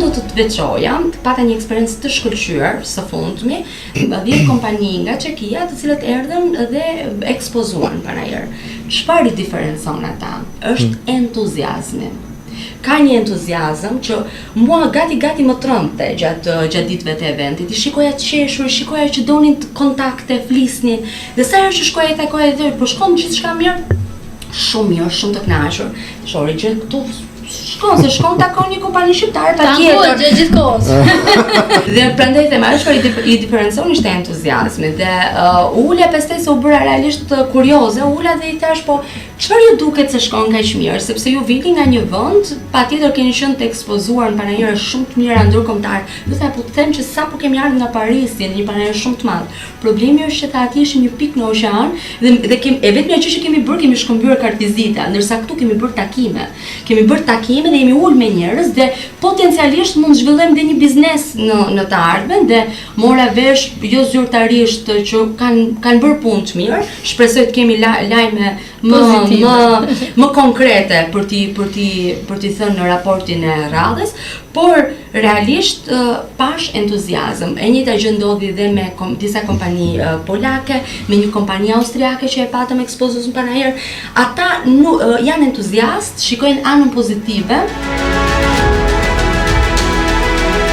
unë do të veçoja, pata një eksperiencë të shkëlqyer së fundmi, 10 kompani nga Çekia, të cilët erdhën dhe ekspozuan panajër. Çfarë i diferencon ata? Është entuziazmi. Ka një entuziazëm që mua gati më trëmte gjatë ditëve të eventit. I shikoja të qeshur, shikoja që donin të kontakte, flisnin. Dhe sa herë që shkoja i takoja dhe, po shkon gjithçka mirë? Shumë mirë, shumë të kënaqur. Shori gjë këtu shkon takon një kompani shqiptare patjetër. Tango gjithkohës. Dhe prandaj them ajo çfarë i diferencion ishte entuziazmi dhe ula pastaj se u bëra realisht kurioze, ula dhe i thash po çfarë ju duket se shkon kaq mirë, sepse ju vini nga një vend, patjetër keni qenë të ekspozuar në panajëra shumë të mira ndërkombëtar. Do të po të them që sapo kemi ardhur nga Parisi, në një panajër shumë të madh. Problemi është që aty ishte një pikë në oqean dhe e vetmja gjë që kemi bërë, kemi shkëmbyer kartvizita, ndërsa këtu kemi bërë takime. Kemi bërë takime dhe jemi ulë me njerëz dhe potencialisht mund të zhvillojmë dhe një biznes në të ardhmen dhe mora vesh jo zyrtarisht që kanë bërë punë të mirë. Shpresoj të kemi lajme më konkrete për t'i thënë në raportin e radhës, por realisht pash entuziazëm. E njëjta gjë ndodhi dhe me disa kompani polake, me një kompani austriake që e patëm ekspozitën panajër. Ata janë entuziast, shikojnë anën pozitive.